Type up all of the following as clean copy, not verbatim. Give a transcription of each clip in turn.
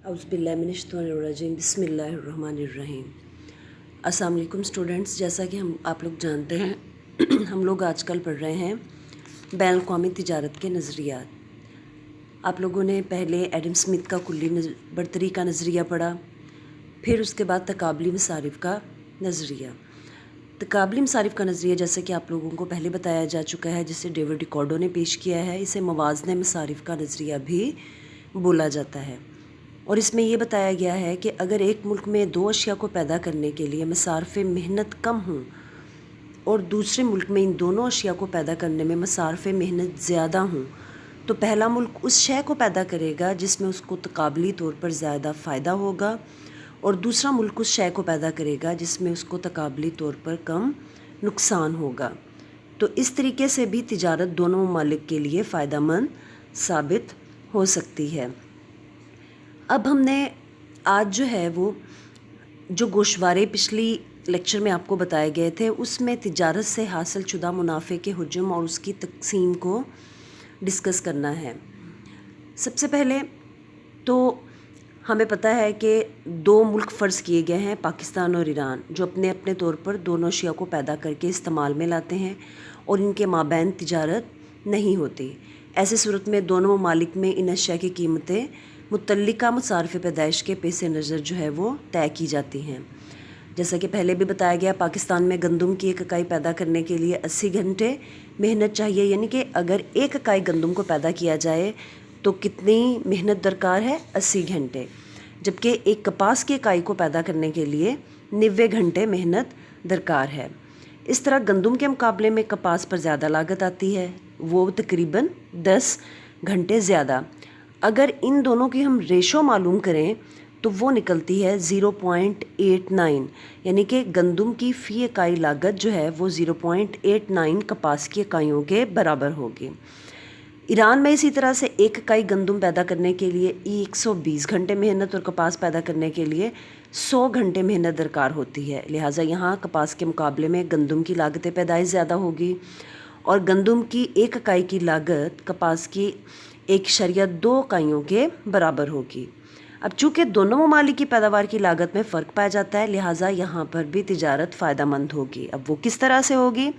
औज़ुबिल्लाहिमिनश्शैतानिर्रजीम बिस्मिल्लाहिर्रहमानिर्रहीम। अस्सलाम वालेकुम स्टूडेंट्स, जैसा कि आप लोग जानते हैं हम लोग आजकल पढ़ रहे हैं बैनुल-अक़वामी तिजारत के नज़रियात। आप लोगों ने पहले एडम स्मिथ का कुल्ली बरतरी का नज़रिया पढ़ा, फिर उसके बाद तकाबली मसारिफ़ का नज़रिया। तकाबली मसारिफ़ का नज़रिया जैसे कि आप लोगों को पहले बताया जा चुका है, जिसे डेविड रिकॉर्डो ने पेश किया है, इसे मवाज़ने मसारिफ़ का नज़रिया भी बोला जाता है। और इसमें यह बताया गया है कि अगर एक मुल्क में दो अशिया को पैदा करने के लिए मसारफ़ मेहनत कम हों और दूसरे मुल्क में इन दोनों अशिया को पैदा करने में मसारफ़ मेहनत ज़्यादा हों, तो पहला मुल्क उस शय को पैदा करेगा जिसमें उसको तकाबली तौर पर ज़्यादा फ़ायदा होगा, और दूसरा मुल्क उस शय को पैदा करेगा जिसमें उसको तकाबली तौर पर कम नुकसान होगा। तो इस तरीके से भी तिजारत दोनों ममालिक के लिए फ़ायदेमंद साबित हो सकती है। अब हमने आज जो है वो जो गोशवारे पिछली लेक्चर में आपको बताए गए थे, उसमें तिजारत से हासिल शुदा मुनाफे के हुज्म और उसकी तकसीम को डिस्कस करना है। सबसे पहले तो हमें पता है कि दो मुल्क फ़र्ज़ किए गए हैं, पाकिस्तान और ईरान, जो अपने अपने तौर पर दोनों अशिया को पैदा करके इस्तेमाल में लाते हैं और इनके माबैन तिजारत नहीं होती। ऐसे सूरत में दोनों ममालिक में इन अशिया की कीमतें मुतल्लिका मसारिफ़ पैदाइश के पेश नज़र जो है वो तय की जाती हैं। जैसा कि पहले भी बताया गया, पाकिस्तान में गंदम की एक इकाई पैदा करने के लिए 80 घंटे मेहनत चाहिए, यानी कि अगर एक इकाई गंदम को पैदा किया जाए तो कितनी मेहनत दरकार है? 80 घंटे। जबकि एक कपास की इकाई को पैदा करने के लिए 90 घंटे मेहनत दरकार है। इस तरह गंदम के मुकाबले में कपास पर ज़्यादा लागत आती है, वो तकरीबन 10 घंटे ज़्यादा। अगर इन दोनों की हम रेशो मालूम करें तो वो निकलती है 0.89, यानी कि गंदम की फ़ी इकाई लागत जो है वो 0.89 कपास की इकाइयों के बराबर होगी। ईरान में इसी तरह से एक इकाई गंदम पैदा करने के लिए 120 घंटे मेहनत और कपास पैदा करने के लिए 100 घंटे मेहनत दरकार होती है। लिहाजा यहाँ कपास के मुकाबले में गंदम की लागत पैदाइश ज़्यादा होगी और गंदम की एक इकाई की लागत कपास की 1.2 इकाइयों के बराबर होगी। अब चूँकि दोनों ममालिक की पैदावार की लागत में फ़र्क पाया जाता है, लिहाजा यहाँ पर भी तिजारत फ़ायदेमंद होगी। अब वो किस तरह से होगी?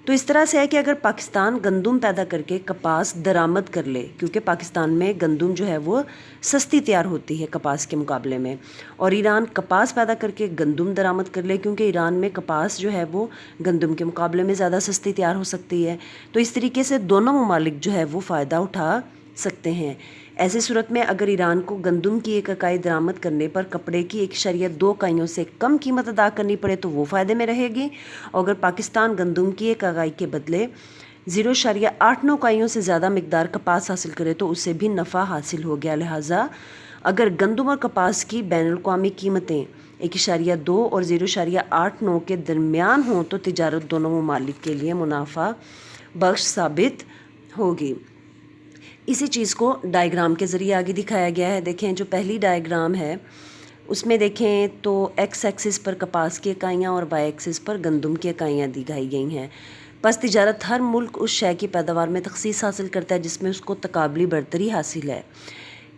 तो इस तरह से है कि अगर पाकिस्तान गंदम पैदा करके कपास दरामद कर ले, क्योंकि पाकिस्तान में गंदम जो है वो सस्ती तैयार होती है कपास के मुकाबले में, और ईरान कपास पैदा करके गंदम दरामद कर ले, क्योंकि ईरान में कपास जो है वो गंदम के मुकाबले में ज़्यादा सस्ती तैयार हो सकती है। तो इस तरीके से दोनों ममालिक जो है वो फ़ायदा उठा सकते हैं। ऐसी सूरत में अगर ईरान को गंदम की एक इकाई दरामद करने पर कपड़े की 1.2 इकाइयों से कम कीमत अदा करनी पड़े तो वो फ़ायदे में रहेगी, और अगर पाकिस्तान गंदम की एक इकाई के बदले 0.89 इकाइयों से ज़्यादा मिकदार कपास हासिल करे तो उससे भी नफ़ा हासिल हो गया। लिहाजा अगर गंदम और कपास की बैनुल-अक़वामी कीमतें 1.2 और 0.89 के दरमियान हों तो तिजारत दोनों ममालिक के लिए मुनाफा बख्श साबित होगी। इसी चीज़ को डायग्राम के ज़रिए आगे दिखाया गया है। देखें, जो पहली डायग्राम है उसमें देखें तो एक्स एक्सिस पर कपास की इकाइयाँ और वाई एक्सिस पर गंदम की इकाइयाँ दिखाई गई हैं। बस तिजारत हर मुल्क उस शय की पैदावार में तखसीस हासिल करता है जिसमें उसको तकाबली बरतरी हासिल है।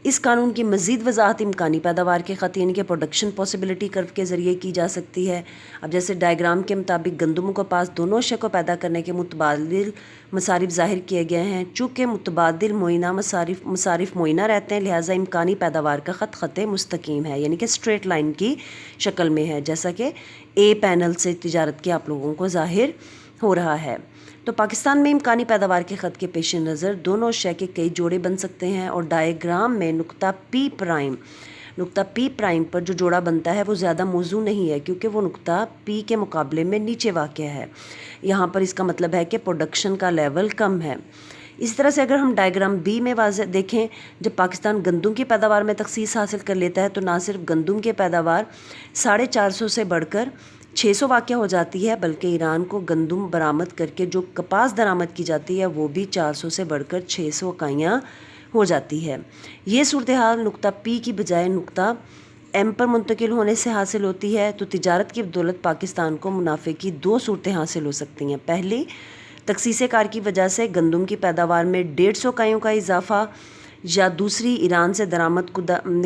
इस कानून की मज़ीद वजाहत इम्कानी पैदावार के ख़त यानी कि प्रोडक्शन पॉसिबिलिटी कर्व के ज़रिए की जा सकती है। अब जैसे डायग्राम के मुताबिक गंदम को पास दोनों अशिया को पैदा करने के मुतबादिल मसारिफ़ ज़ाहिर किए गए हैं। चूँकि मुतबादिल मुइना मसारिफ़ मुइना रहते हैं, लिहाजा इम्कानी पैदावार का ख़त ख़त मुस्तकीम है, यानी कि स्ट्रेट लाइन की शक्ल में है, जैसा कि ए पैनल से तिजारत के आप लोगों को ज़ाहिर हो रहा है। तो पाकिस्तान में इम्कानी पैदावार के ख़त के पेश नज़र दोनों अशिया के कई जोड़े बन सकते हैं, और डायग्राम में नुक्ता पी प्राइम पर जो जोड़ा बनता है वो ज़्यादा मौजू नहीं है, क्योंकि वो नुक्ता पी के मुकाबले में नीचे वाक़या है। यहाँ पर इसका मतलब है कि प्रोडक्शन का लेवल कम है। इस तरह से अगर हम डायग्राम बी में वाज़ेह देखें, जब पाकिस्तान गंदम की पैदावार में तखसीस हासिल कर लेता है तो ना सिर्फ गंदम की पैदावार 450 से बढ़कर 600 वाक़या हो जाती है, बल्कि ईरान को गंदम बरामद करके जो कपास दरामद की जाती है वो भी 400 से बढ़कर 600 इकाइयाँ हो जाती है। ये सूरत हाल नुक्ता पी की बजाय नुक्ता एम पर मुंतकिल होने से हासिल होती है। तो तिजारत की बदौलत पाकिस्तान को मुनाफे की दो सूरतें हासिल हो सकती हैं। पहली, तखसीस कार की वजह से गंदम की पैदावार में 150 इकाइयों का इजाफा, या दूसरी ईरान से दरामद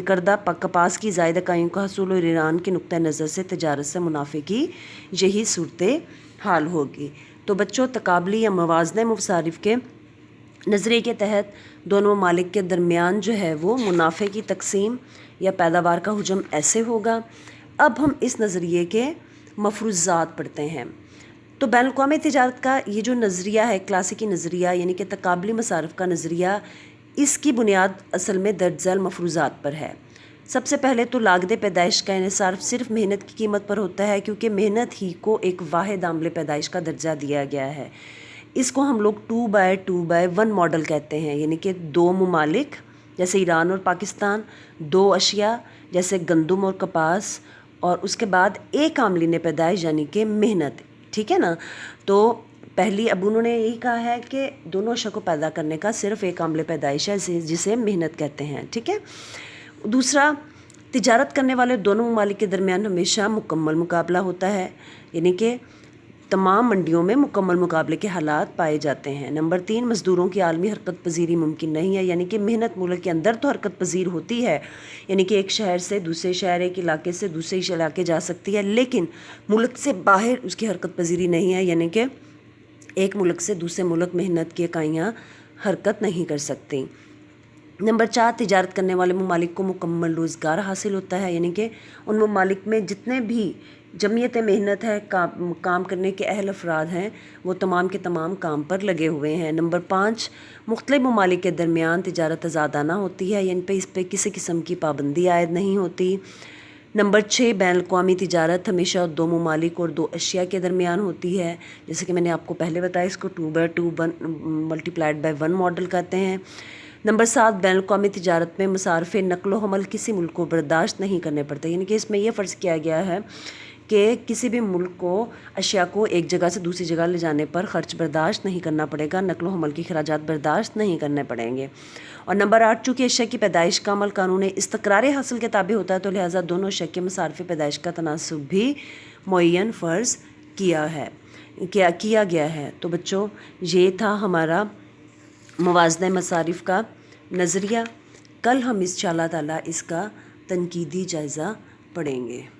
करदा कपास की ज़ायद इकाइयों का हसूल और ईरान के नुक्ता नज़र से तजारत से मुनाफे की यही सूरत हाल होगी। तो बच्चों, तकाबली या मवाज़ने मुसारिफ के नज़रिए के तहत दोनों ममालिक के दरमियान जो है वो मुनाफे की तकसीम या पैदावार का हुजम ऐसे होगा। अब हम इस नज़रिए के मफरूज़ात पढ़ते हैं। तो बैनुल-अक़वामी तिजारत का ये जो नज़रिया है, क्लासिकी नज़रिया यानी कि तकाबली मसारिफ का नज़रिया, इसकी बुनियाद असल में दर्ज झैल मफरूज़ात पर है। सबसे पहले तो लागत पैदाइश का इन्हिसार सिर्फ मेहनत की कीमत पर होता है, क्योंकि मेहनत ही को एक वाहिद आमले पैदाइश का दर्जा दिया गया है। इसको हम लोग 2/2/1 मॉडल कहते हैं, यानी कि दो ममालिक जैसे ईरान और पाकिस्तान, दो अशिया जैसे गंदम और कपास, और उसके बाद एक आमलीन पैदाइश यानी कि मेहनत। ठीक है ना। तो पहली अब उन्होंने यही कहा है कि दोनों अशिया को पैदा करने का सिर्फ एक आमले पैदाइश है, जिसे मेहनत कहते हैं। ठीक है। दूसरा, तिजारत करने वाले दोनों ममालिक के दरमियान हमेशा मुकम्मल मुकाबला होता है, यानी कि तमाम मंडियों में मुकम्मल मुकाबले के हालात पाए जाते हैं। नंबर 3, मज़दूरों की आलमी हरकत पजीरी मुमकिन नहीं है, यानी कि मेहनत मुल्क के अंदर तो हरकत पजीर होती है, यानी कि एक शहर से दूसरे शहर, एक इलाके से दूसरे इलाके जा सकती है, लेकिन मुल्क से बाहर उसकी हरकत पजीरी नहीं है, यानी कि एक मुल्क से दूसरे मुल्क मेहनत की इकाइयाँ हरकत नहीं कर सकती। नंबर 4, तिजारत करने वाले ममालिक को मुकम्मल रोज़गार हासिल होता है, यानी कि उन ममालिक में जितने भी जमीयत मेहनत है, काम करने के अहल अफराद हैं, वो तमाम के तमाम काम पर लगे हुए हैं। नंबर 5, मुख्तलिफ ममालिक के दरमियान तिजारत आज़ादाना होती है, यानी पे इस पर किसी किस्म की पाबंदी आयद नहीं होती। नंबर 6, बैनुल-अक़वामी तिजारत हमेशा दो ममालिक और दो अशिया के दरमियान होती है, जैसे कि मैंने आपको पहले बताया, इसको 2/2/1 मॉडल कहते हैं। नंबर 7, बैनुल-अक़वामी तिजारत में मुसारफ़े नक़्ल व हमल किसी मुल्क को बर्दाश्त नहीं करने पड़ते, यानी कि इसमें यह फ़र्ज़ किया गया है कि किसी भी मुल्क को अशिया को एक जगह से दूसरी जगह ले जाने पर ख़र्च बर्दाश्त नहीं करना पड़ेगा, नक़्ल व हमल के अख़राजात बर्दाश्त नहीं करने पड़ेंगे। और नंबर 8, चूँकि अशिया की पैदाइश का अमल कानून इस्तक़रार हासिल के ताबे होता है, तो लिहाजा दोनों अशिया के मसारफ़े पैदाइश का तनासुब भी मुअय्यन फ़र्ज़ किया गया है। तो बच्चों, ये था हमारा मवाज़ने मसारिफ़ का नज़रिया। कल हम इंशाअल्लाह ताला इसका तनकीदी जायज़ा पढ़ेंगे।